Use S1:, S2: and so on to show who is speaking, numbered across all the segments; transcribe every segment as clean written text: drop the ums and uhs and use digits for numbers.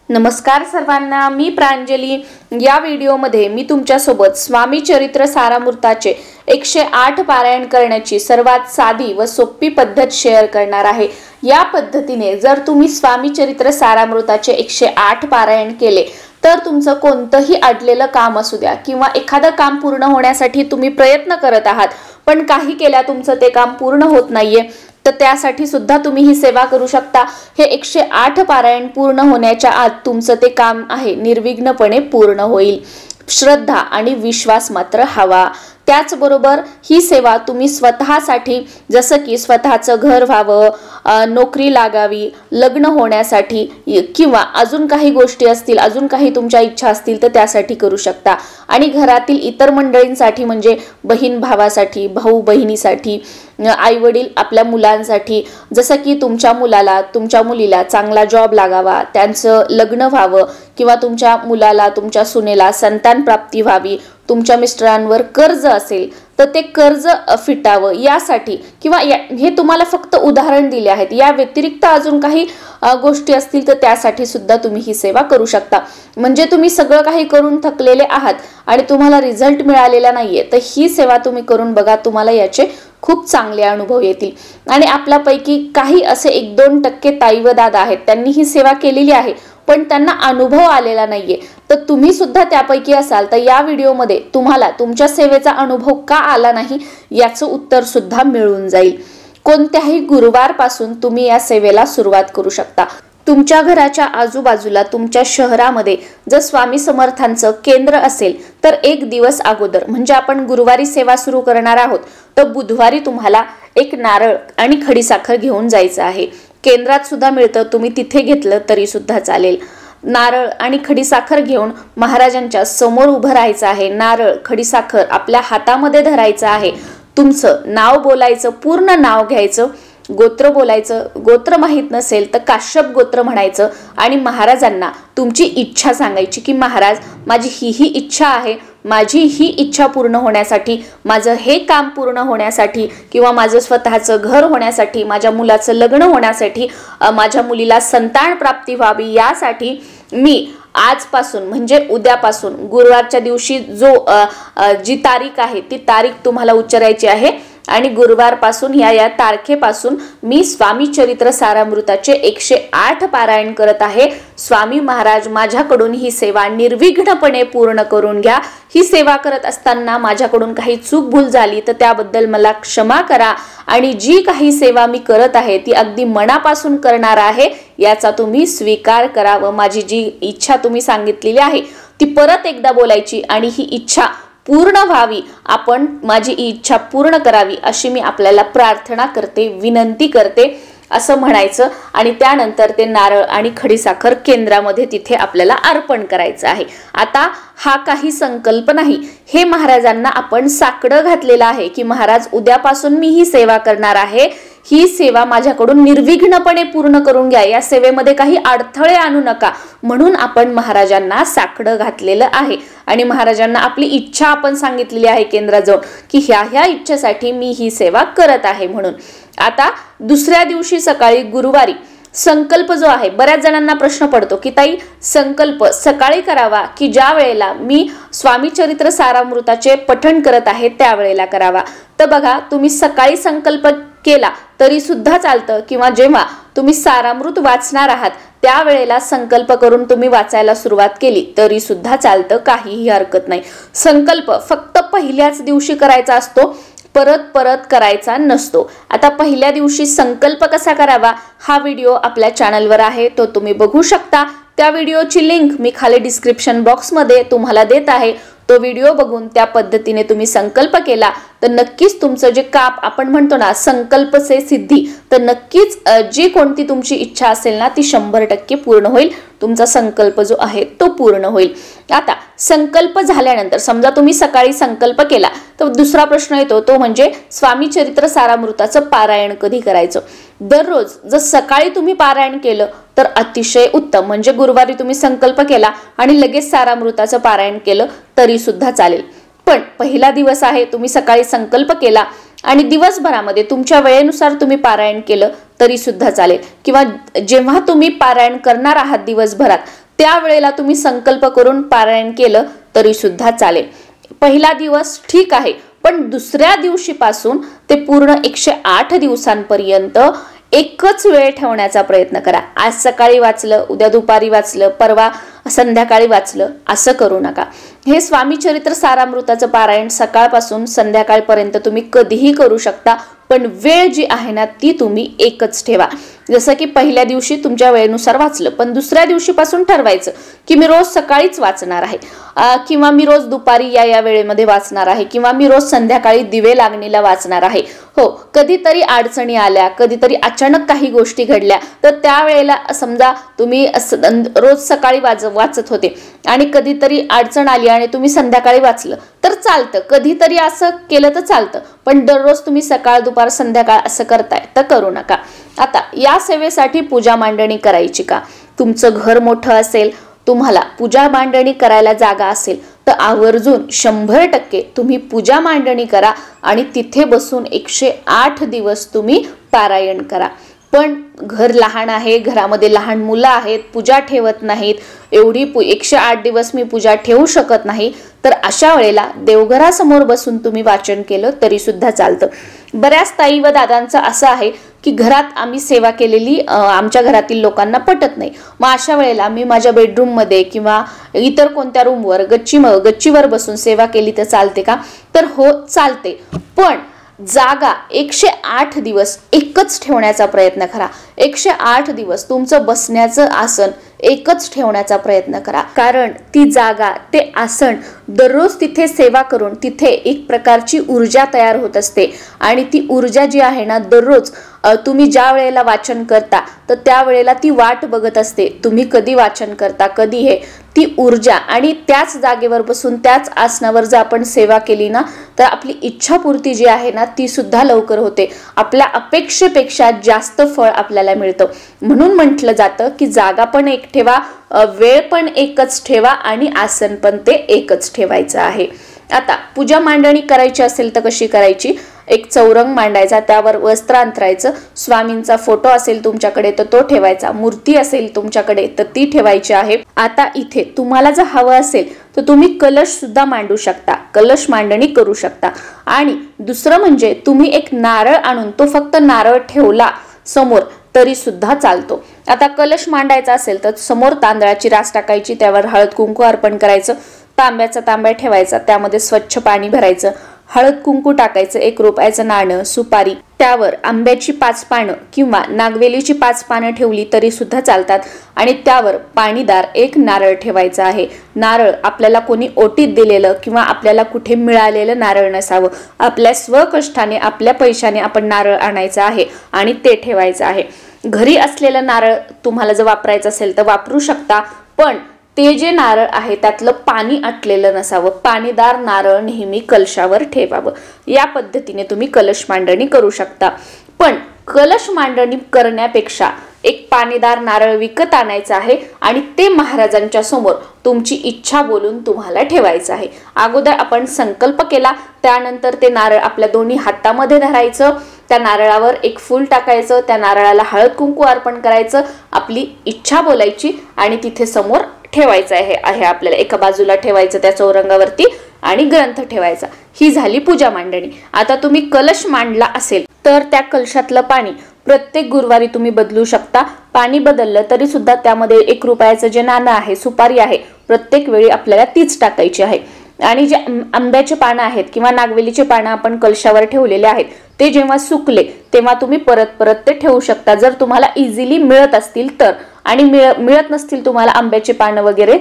S1: नमस्कार सर्वांना, मी प्रांजली। या व्हिडिओमध्ये मी तुमच्यासोबत स्वामी चरित्र सारामृताचे 108 पारायण करण्याची सर्वात साधी व सोपी पद्धत शेअर करणार आहे। या पद्धतीने जर तुम्ही स्वामी चरित्र सारामृताचे 108 पारायण केले तर तुमचं कोणतंही अडलेलं काम असू द्या किंवा एखादं काम पूर्ण होण्यासाठी तुम्ही प्रयत्न करत आहात पण काही केल्या तुमचं ते काम पूर्ण होत नाहीये, तर त्यासाठी सुद्धा तुम्ही ही सेवा करू शकता। हे 108 पारायण पूर्ण होण्याच्या आत तुमचं ते काम आहे निर्विघ्नपणे पूर्ण होईल। श्रद्धा आणि विश्वास मात्र हवा। त्याचबरोबर ही सेवा तुम्ही स्वतःसाठी, जसं की स्वतःचं घर व्हावं, नोकरी लागावी, लग्न होण्यासाठी किंवा अजून काही गोष्टी असतील, अजून काही तुमच्या इच्छा असतील तर त्यासाठी करू शकता। आणि घरातील इतर मंडळींसाठी म्हणजे बहीण भावासाठी, भाऊ बहिणीसाठी, आई वडील आपल्या मुलांसाठी, जसं की तुमच्या मुलाला तुमच्या मुलीला चांगला जॉब लागावा, त्यांचं लग्न व्हावं किंवा तुमच्या मुलाला तुमच्या सुनेला संतान प्राप्ती व्हावी, तुमच्या मिस्टरांवर कर्ज असेल तर ते कर्ज फिटावं यासाठी, किंवा हे तुम्हाला फक्त उदाहरण दिले आहेत, या व्यतिरिक्त अजून काही गोष्टी असतील तर त्यासाठी सुद्धा तुम्ही ही सेवा करू शकता। म्हणजे तुम्ही सगळं काही करून थकलेले आहात आणि तुम्हाला रिझल्ट मिळालेला नाहीये तर ही सेवा तुम्ही करून बघा, तुम्हाला याचे खूप चांगले अनुभव येतील। आणि आपल्यापैकी काही असे 1-2% ताई व दादा आहेत त्यांनी ही सेवा केलेली आहे पण त्यांना अनुभव आलेला नाहीये, तर तुम्ही सुद्धा त्यापैकी असाल तर या व्हिडिओमध्ये तुम्हाला तुमच्या सेवेचा अनुभव का आला नाही याचं उत्तर सुद्धा मिळून जाईल। कोणत्याही गुरुवारपासून तुम्ही या सेवेला सुरुवात करू शकता। तुमच्या घराच्या आजूबाजूला तुमच्या शहरामध्ये जर स्वामी समर्थांचं केंद्र असेल तर एक दिवस अगोदर, म्हणजे आपण गुरुवारी सेवा सुरू करणार आहोत तर बुधवारी तुम्हाला एक नारळ आणि खडीसाखर घेऊन जायचं आहे। केंद्रात सुद्धा मिळतं, तुम्ही तिथे घेतलं तरी सुद्धा चालेल। नारळ आणि खडीसाखर घेऊन महाराजांच्या समोर उभं राहायचं आहे। नारळ खडीसाखर आपल्या हातामध्ये धरायचं आहे। तुमचं नाव बोलायचं, पूर्ण नाव घ्यायचं, गोत्र बोलायचं, गोत्र माहित नसेल तर काश्यप गोत्र म्हणायचं आणि महाराजांना तुमची इच्छा सांगायची की महाराज माझी ही इच्छा आहे, माझी ही इच्छा पूर्ण होण्यासाठी, माझं हे काम पूर्ण होण्यासाठी किंवा माझं स्वतःचं घर होण्यासाठी, माझ्या मुलाचं लग्न होण्यासाठी, माझ्या मुलीला संतान प्राप्ती व्हावी यासाठी मी आजपासून म्हणजे उद्यापासून गुरुवारच्या दिवशी जी तारीख आहे ती तारीख तुम्हाला उच्चारायची आहे आणि गुरुवारपासून या तारखेपासून मी स्वामी चरित्र सारामृताचे 108 पारायण करत आहे। स्वामी महाराज माझ्याकडून ही सेवा निर्विघ्नपणे पूर्ण करून घ्या। ही सेवा करत असताना माझ्याकडून काही चूक भूल झाली तर त्याबद्दल मला क्षमा करा आणि जी काही सेवा मी करत आहे ती अगदी मनापासून करणार आहे याचा तुम्ही स्वीकार करा व माझी जी इच्छा तुम्ही सांगितलेली आहे ती परत एकदा बोलायची आणि ही इच्छा पूर्ण व्हावी, आपण माझी इच्छा पूर्ण करावी अशी मी आपल्याला प्रार्थना करते, विनंती करते असं म्हणायचं आणि त्यानंतर ते नारळ आणि खडीसाखर केंद्रामध्ये तिथे आपल्याला अर्पण करायचं आहे। आता हा काही संकल्प नाही, हे महाराजांना आपण साकडं घातलेलं आहे की महाराज उद्यापासून मी ही सेवा करणार आहे, ही सेवा माझ्याकडून निर्विघ्नपणे पूर्ण करून घ्या, या सेवेमध्ये काही अडथळे आणू नका म्हणून आपण महाराजांना साकडं घातलेलं आहे आणि महाराजांना आपली इच्छा आपण सांगितलेली आहे केंद्राजवळ की ह्या इच्छेसाठी मी ही सेवा करत आहे म्हणून। आता दुसऱ्या दिवशी सकाळी गुरुवारी संकल्प जो आहे, बऱ्याच जणांना प्रश्न पडतो की ताई संकल्प सकाळी करावा की ज्या वेळेला मी स्वामी चरित्र सारामृताचे पठण करत आहे त्यावेळेला करावा। तर बघा, तुम्ही सकाळी संकल्प केला तरी सुद्धा चालतं किंवा जेव्हा तुम्ही सारामृत वाचणार आहात त्यावेळेला संकल्प करून तुम्ही वाचायला सुरुवात केली तरी सुद्धा चालतं, काहीही हरकत नाही। संकल्प फक्त पहिल्याच दिवशी करायचा असतो, परत परत करायचा नसतो। आता पहिल्या दिवशी संकल्प कसा करावा हा व्हिडिओ आपल्या चॅनलवर आहे, तो तुम्ही बघू शकता। त्या व्हिडिओची लिंक मी खाली डिस्क्रिप्शन बॉक्समध्ये तुम्हाला देत आहे। तो व्हिडिओ बघून त्या पद्धतीने तुम्ही संकल्प केला तर नक्कीच तुमचं जे काम आपण म्हणतो ना संकल्प से सिद्धी, तर नक्कीच जी कोणती तुमची इच्छा असेल ना ती 100% पूर्ण होईल, तुमचा संकल्प जो आहे तो पूर्ण होईल। आता संकल्प झाल्यानंतर समजा तुम्ही सकाळी संकल्प केला तर दुसरा प्रश्न येतो तो म्हणजे स्वामी चरित्र सारामृताचं पारायण कधी करायचं। दररोज जर सकाळी तुम्ही पारायण केलं तर अतिशय उत्तम, म्हणजे गुरुवारी तुम्ही संकल्प केला आणि लगेच सारामृताचं पारायण केलं तरी सुद्धा चालेल। पण पहिला दिवस आहे, तुम्ही सकाळी संकल्प केला आणि दिवसभरामध्ये तुमच्या वेळेनुसार तुम्ही पारायण केलं तरी सुद्धा चालेल, किंवा जेव्हा तुम्ही पारायण करणार आहात दिवसभरात त्यावेळेला तुम्ही संकल्प करून पारायण केलं तरी सुद्धा चालेल। पहिला दिवस ठीक आहे, पण दुसऱ्या दिवशीपासून ते पूर्ण 108 दिवसांपर्यंत एकच वेळ ठेवण्याचा प्रयत्न करा। आज सकाळी वाचलं, उद्या दुपारी वाचलं, परवा संध्याकाळी वाचलं, असं करू नका। हे स्वामी चरित्र सारामृताचं पारायण सकाळपासून संध्याकाळपर्यंत तुम्ही कधीही करू शकता, पण वेळ जी आहे ना ती तुम्ही एकच ठेवा। जसं की पहिल्या दिवशी तुमच्या वेळेनुसार वाचलं, पण दुसऱ्या दिवशीपासून ठरवायचं की मी रोज सकाळीच वाचणार आहे, किंवा मी रोज दुपारी या वेळेमध्ये वाचणार आहे, किंवा मी रोज संध्याकाळी दिवे लागणीला वाचणार आहे। हो, कधीतरी अडचणी आल्या, कधीतरी अचानक काही गोष्टी घडल्या, तर त्यावेळेला समजा तुम्ही रोज सकाळी वाचत होते आणि कधीतरी अडचण आली आणि तुम्ही संध्याकाळी वाचलं तर चालतं, कधीतरी असं केलं तर चालतं, पण दररोज तुम्ही सकाळ दुपार संध्याकाळ असं करताय तर करू नका। आता या सेवेसाठी पूजा मांडणी करायची का? तुमचं घर मोठं असेल, तुम्हाला पूजा मांडणी करायला जागा असेल तर आवर्जून 100% तुम्ही पूजा मांडणी करा आणि तिथे बसून 108 दिवस तुम्ही पारायण करा। पण घर लहान आहे, घरामध्ये लहान मुलं आहेत, पूजा ठेवत नाहीत, एवढी 108 दिवस मी पूजा ठेवू शकत नाही, तर अशा वेळेला देवघरासमोर बसून तुम्ही वाचन केलं तरी सुद्धा चालतं। बऱ्याच ताई व दादांचं असं आहे की घरात आम्ही सेवा केलेली आमच्या घरातील लोकांना पटत नाही, मग अशा वेळेला मी माझ्या बेडरूम मध्ये किंवा इतर कोणत्या रूमवर गच्चीवर बसून सेवा केली तर चालते का? तर हो, चालते, पण जागा 108 दिवस एकच ठेवण्याचा प्रयत्न करा। 108 दिवस तुमचं बसण्याचं आसन एकच ठेवण्याचा प्रयत्न करा, कारण ती जागा, ते आसन दररोज तिथे सेवा करून तिथे एक प्रकारची ऊर्जा तयार होत असते आणि ती ऊर्जा जी आहे ना दररोज तुम्ही ज्या वेळेला वाचन करता तर त्यावेळेला ती वाट बघत असते, तुम्ही कधी वाचन करता, कधी हे ती ऊर्जा, आणि त्याच जागेवर बसून त्याच आसनावर जर आपण सेवा केली ना तर आपली इच्छापूर्ती जी आहे ना ती सुद्धा लवकर होते, आपल्या अपेक्षेपेक्षा जास्त फळ आपल्याला मिळतं। म्हणून म्हटलं जातं की जागा पण एक ठेवा, वेळ पण एकच ठेवा आणि आसन पण ते एकच ठेवायचं आहे। आता पूजा मांडणी करायची असेल तर कशी करायची? एक चौरंग मांडायचा, त्यावर वस्त्र अंथरायचं, स्वामींचा फोटो असेल तुमच्याकडे तर तो ठेवायचा, मूर्ती असेल तुमच्याकडे तर ती ठेवायची आहे। आता इथे तुम्हाला जर हवं असेल तर तुम्ही कलश सुद्धा मांडू शकता, कलश मांडणी करू शकता। आणि दुसरं म्हणजे तुम्ही एक नारळ आणून तो फक्त नारळ ठेवला समोर तरी सुद्धा चालतो। आता कलश मांडायचा असेल तर समोर तांदळाची रास टाकायची, त्यावर हळद कुंकू अर्पण करायचं, तांब्याचा तांब्या ठेवायचा, त्यामध्ये स्वच्छ पाणी भरायचं, हळद कुंकू टाकायचं, 1 रुपयाचं नाणं, सुपारी, त्यावर आंब्याची 5 पानं किंवा नागवेलीची 5 पानं ठेवली तरी सुद्धा चालतात आणि त्यावर पाणीदार 1 नारळ ठेवायचा आहे। नारळ आपल्याला कोणी ओटीत दिलेलं किंवा आपल्याला कुठे मिळालेलं नारळ नसावं, आपल्या स्वकष्टाने आपल्या पैशाने आपण नारळ आणायचं आहे आणि ते ठेवायचं आहे। घरी असलेलं नारळ तुम्हाला जर वापरायचं असेल तर वापरू शकता, पण ते जे नारळ आहे त्यातलं पाणी आटलेलं नसावं, पाणीदार नारळ नेहमी कलशावर ठेवावं। या पद्धतीने तुम्ही कलश मांडणी करू शकता, पण कलश मांडणी करण्यापेक्षा एक पाणीदार नारळ विकत आणायचं आहे आणि ते महाराजांच्या समोर तुमची इच्छा बोलून तुम्हाला ठेवायचं आहे। अगोदर आपण संकल्प केला, त्यानंतर ते नारळ आपल्या दोन्ही हातामध्ये धरायचं, त्या नारळावर 1 फूल टाकायचं, त्या नारळाला हळद कुंकू अर्पण करायचं, आपली इच्छा बोलायची आणि तिथे समोर ठेवायचं आहे आपल्याला, एका बाजूला ठेवायचं त्या चौरंगावरती आणि ग्रंथ ठेवायचा। ही झाली पूजा मांडणी। आता तुम्ही कलश मांडला असेल तर त्या कलशातलं पाणी प्रत्येक गुरुवारी तुम्ही बदलू शकता। पाणी बदललं तरी सुद्धा त्यामध्ये 1 रुपयाचं जे नाणं आहे, सुपारी आहे, प्रत्येक वेळी आपल्याला तीच टाकायची आहे। आणि जे आंब्याचे पानं आहेत किंवा नागवेलीचे पानं आपण कलशावर ठेवलेले आहेत ते जेव्हा सुकले तेव्हा तुम्ही परत ते ठेवू शकता, जर तुम्हाला इझिली मिळत असतील तर। आणि मिळत नसतील तुम्हाला आंब्याचे पानं वगैरे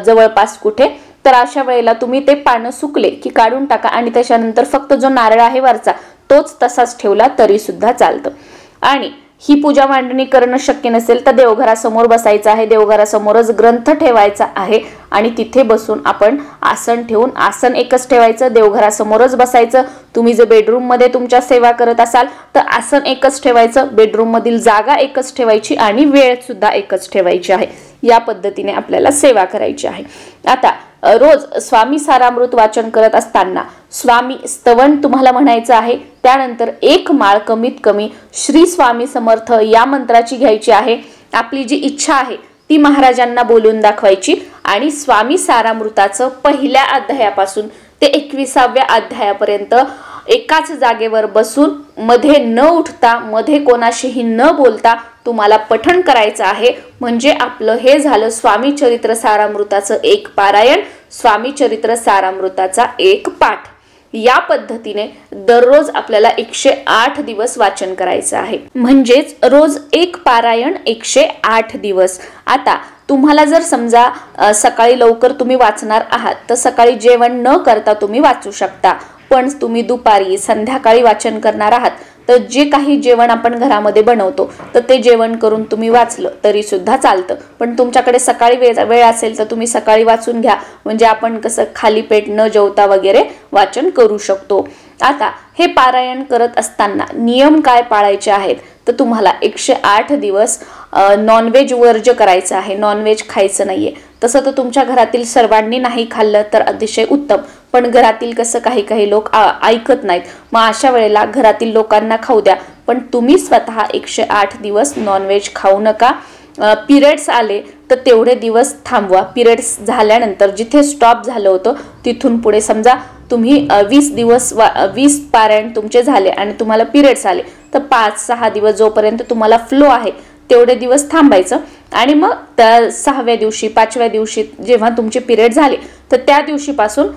S1: जवळपास कुठे, तर अशा वेळेला तुम्ही ते पानं सुकले की काढून टाका आणि त्याच्यानंतर फक्त जो नारळ आहे वरचा तोच तसाच ठेवला तरी सुद्धा चालतं। आणि ही पूजा मांडणी करणं शक्य नसेल तर देवघरासमोर बसायचं आहे, देवघरासमोरच ग्रंथ ठेवायचा आहे आणि तिथे बसून आपण आसन ठेवून, आसन एकच ठेवायचं, देवघरासमोरच बसायचं। तुम्ही जर बेडरूम मध्ये तुमच्या सेवा करत असाल तर आसन एकच ठेवायचं, बेडरूम मधील जागा एकच ठेवायची आणि वेळ सुद्धा एकच ठेवायची आहे। या पद्धतीने आपल्याला सेवा करायची आहे। आता रोज स्वामी सारामृत वाचन करत असताना स्वामी स्तवन तुम्हाला म्हणायचं आहे, त्यानंतर 1 माळ कमीत कमी श्री स्वामी समर्थ या मंत्राची घ्यायची आहे। आपली जी इच्छा आहे ती महाराजांना बोलून दाखवायची आणि स्वामी सारामृताचं पहिल्या अध्यायापासून ते 21व्या अध्यायापर्यंत एकाच जागेवर बसून मध्ये न उठता मध्ये कोणाशीही न बोलता तुम्हाला पठण करायचं आहे. म्हणजे आपलं हे झालं स्वामी चरित्र सारामृताचं एक पारायण, स्वामी चरित्र सारामृताचा एक पाठ. या पद्धतीने दररोज आपल्याला 108 दिवस वाचन करायचं आहे. म्हणजेच रोज एक पारायण 108 दिवस. आता तुम्हाला जर समजा सकाळी लवकर तुम्ही वाचणार आहात तर सकाळी जेवण न करता तुम्ही वाचू शकता. पण तुम्ही दुपारी संध्याकाळी वाचन करणार आहात तर जे काही जेवण आपण घरामध्ये बनवतो तर ते जेवण करून तुम्ही वाचलं तरी सुद्धा चालतं. पण तुमच्याकडे सकाळी वेळ असेल तर तुम्ही सकाळी वाचून घ्या. म्हणजे आपण कसं खाली पेट न जेवता वगैरे वाचन करू शकतो. आता हे पारायण करत असताना नियम काय पाळायचे आहेत तर तुम्हाला 108 दिवस नॉनव्हेज वर्ज्य करायचं आहे. नॉनव्हेज खायचं नाहीये. तसं तर तुमच्या घरातील सर्वांनी नाही खाल्लं तर अतिशय उत्तम. पण घरातील कसं काही लोक ऐकत नाहीत. मग अशा वेळेला घरातील लोकांना खाऊ द्या. पण तुम्ही स्वतः 108 दिवस नॉनव्हेज खाऊ नका. पिरियड्स आले तर तेवढे दिवस थांबवा. पिरियड्स झाल्यानंतर जिथे स्टॉप झालं होतं तिथून पुढे समजा तुम्ही 20 दिवस 20 पारायण तुमचे झाले आणि तुम्हाला पिरियड्स आले तर 5-6 दिवस जोपर्यंत तुम्हाला फ्लो आहे तेवढे दिवस थांबायचं. आणि मग त्या 6व्या दिवशी 5व्या दिवशी जेव्हा तुमचे पिरियड झाले तर त्या दिवशीपासून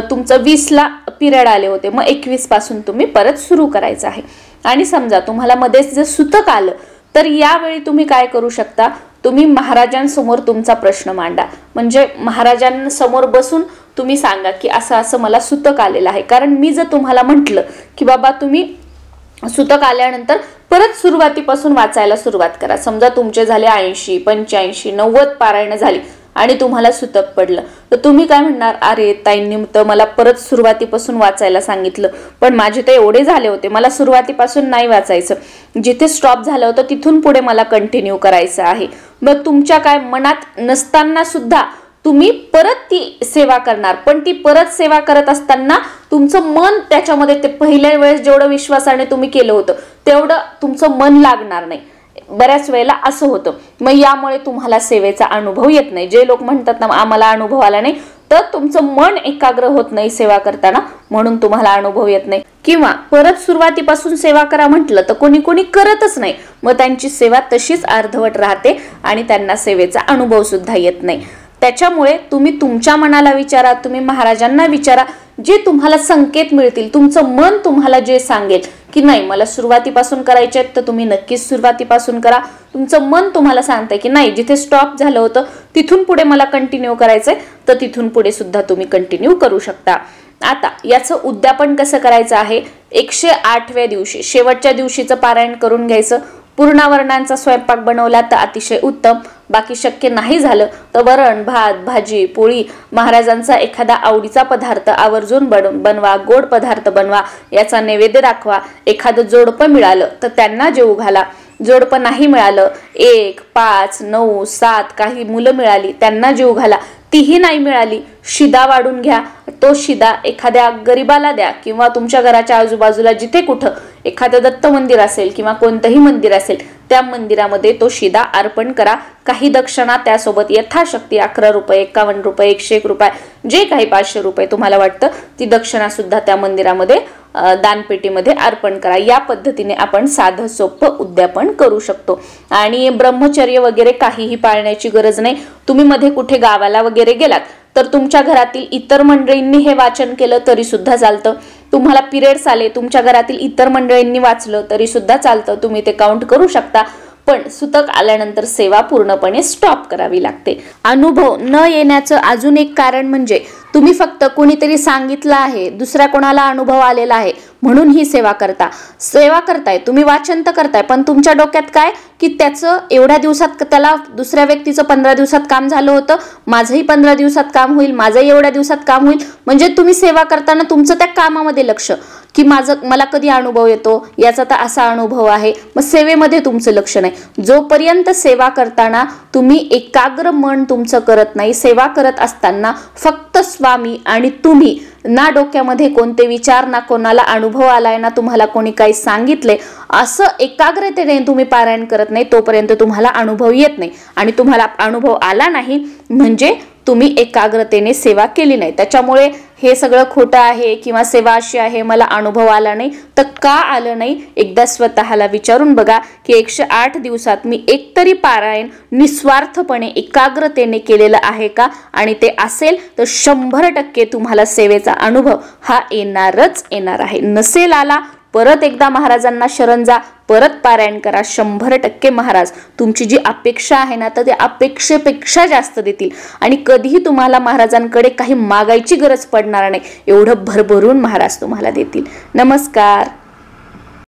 S1: तुमचं 20ला पिरियड आले होते मग 21 पासून तुम्ही परत सुरू करायचं आहे. आणि समजा तुम्हाला मध्येच जर सुतक आलं तर यावेळी तुम्ही काय करू शकता, तुम्ही महाराजांसमोर तुमचा प्रश्न मांडा. म्हणजे महाराजांसमोर बसून तुम्ही सांगा की असं असं मला सुतक आलेलं आहे. कारण मी जर तुम्हाला म्हटलं की बाबा तुम्ही सुतक आल्यानंतर परत सुरुवातीपासून वाचायला सुरुवात करा. समजा तुमचे झाले 80, 85, 90 पारायण झाली आणि तुम्हाला सुतक पडलं तर तुम्ही काय म्हणणार, अरे ताईंनी तर मला परत सुरुवातीपासून वाचायला सांगितलं पण माझे तर एवढे झाले होते, मला सुरुवातीपासून नाही वाचायचं, जिथे स्टॉप झालं होतं तिथून पुढे मला कंटिन्यू करायचं आहे. मग तुमच्या काय मनात नसताना सुद्धा तुम्ही परत ती सेवा करणार. पण ती परत सेवा करत असताना तुमचं मन त्याच्यामध्ये ते पहिल्या वेळेस जेवढं विश्वासाने तुम्ही केलं होतं तेवढं तुमचं मन लागणार नाही. बऱ्याच वेळेला असं होतं. मग यामुळे तुम्हाला सेवेचा अनुभव येत नाही. जे लोक म्हणतात ना आम्हाला अनुभव आला नाही तर तुमचं मन एकाग्र होत नाही सेवा करताना, म्हणून तुम्हाला अनुभव येत नाही. किंवा परत सुरुवातीपासून सेवा करा म्हटलं तर कोणी कोणी करतच नाही. मग त्यांची सेवा तशीच अर्धवट राहते आणि त्यांना सेवेचा अनुभव सुद्धा येत नाही. त्याच्यामुळे तुम्ही तुमच्या मनाला विचारा, तुम्ही महाराजांना विचारा, जे तुम्हाला संकेत मिळतील, तुमचं मन तुम्हाला जे सांगेल की नाही मला सुरुवातीपासून करायचे आहेत तर तुम्ही नक्कीच सुरुवातीपासून करा. तुमचं मन तुम्हाला सांगतंय की नाही जिथे स्टॉप झालं होतं तिथून पुढे मला कंटिन्यू करायचंय तर तिथून पुढे सुद्धा तुम्ही कंटिन्यू करू शकता. आता याचं उद्यापन कसं करायचं आहे, 108व्या दिवशी शेवटच्या दिवशीचं पारायण करून घ्यायचं. पूर्णावरणांचा स्वयंपाक बनवला तर अतिशय उत्तम. बाकी शक्य नाही झालं तर वरण भात भाजी पोळी महाराजांचा एखादा आवडीचा पदार्थ आवर्जून बनवा. गोड पदार्थ बनवा, याचा नैवेद्य दाखवा. एखादं जोडपं मिळालं तर त्यांना जेवू घाला. जोडपं नाही मिळालं 1, 5, 9, 7 काही मुलं मिळाली त्यांना जेवू घाला. तीही नाही मिळाली शिदा वाढून घ्या. तो शिदा एखाद्या गरीबाला द्या किंवा तुमच्या घराच्या आजूबाजूला जिथे कुठं एखादं दत्त मंदिर असेल किंवा कोणतंही मंदिर असेल त्या मंदिरामध्ये तो शिदा अर्पण करा. काही दक्षिणा त्यासोबत यथाशक्ती 11 रुपये 51 रुपये 101 रुपये जे काही 500 रुपये तुम्हाला वाटतं ती दक्षिणा सुद्धा त्या मंदिरामध्ये दानपेटीमध्ये अर्पण करा. या पद्धतीने आपण साधं सोपं उद्यापन करू शकतो. आणि ब्रह्मचर्य वगैरे काहीही पाळण्याची गरज नाही. तुम्ही मध्ये कुठे गावाला वगैरे गेलात तर तुमच्या घरातील इतर मंडळींनी हे वाचन केलं तरी सुद्धा चालतं. तुम्हाला पिरियड्स आले तुमच्या घरातील इतर मंडळींनी वाचलं तरी सुद्धा चालतं. तुम्ही ते काउंट करू शकता. पण सुतक आल्यानंतर सेवा पूर्णपणे स्टॉप करावी लागते. अनुभव न येण्याचं अजून एक कारण म्हणजे तुम्ही फक्त कोणीतरी सांगितलं आहे, दुसऱ्या कोणाला अनुभव आलेला आहे म्हणून ही सेवा करताय. तुम्ही वाचन तर करताय पण तुमच्या डोक्यात काय की त्याचं एवढ्या दिवसात त्याला दुसऱ्या व्यक्तीचं 15 दिवसात काम झालं होतं, माझंही 15 दिवसात काम होईल, माझंही एवढ्या दिवसात काम होईल. म्हणजे तुम्ही सेवा करताना तुमचं त्या कामामध्ये लक्ष, की मला कधी अनुभव येतो, याचा तर असा अनुभव आहे, मग सेवेमध्ये तुमचं लक्ष नाही। जोपर्यंत सेवा करताना तुम्ही एकाग्र मन तुमचं करत नाही, सेवा करत असताना फक्त स्वामी आणि तुम्ही, ना डोक्यामध्ये कोणते विचार, ना कोणाला अनुभव आलाय, ना तुम्हाला कोणी काही सांगितले, असं एकाग्रतेने तुम्ही पारायण करत नाही, तोपर्यंत तुम्हाला अनुभव येत नाही। आणि तुम्हाला अनुभव आला नाही म्हणजे तुम्ही एकाग्रतेने सेवा केली नाही। त्याच्यामुळे हे सगळं खोटं आहे किंवा सेवा अशी आहे मला अनुभव आला नाही, तर का आलं नाही एकदा स्वतःला विचारून बघा की 108 दिवसात मी एकतरी पारायण निस्वार्थपणे एकाग्रतेने केलेलं आहे का? आणि ते असेल तर 100% तुम्हाला सेवेचा अनुभव हा येणारच येणार आहे। नसेल आला, परत एकदा महाराजांना शरण जा, परत पारायण करा, 100% महाराज तुमची जी अपेक्षा आहे ना, तर त्या अपेक्षेपेक्षा जास्त देतील आणि कधीही तुम्हाला महाराजांकडे काही मागायची गरज पडणार नाही, एवढं भरभरून महाराज तुम्हाला देतील। नमस्कार।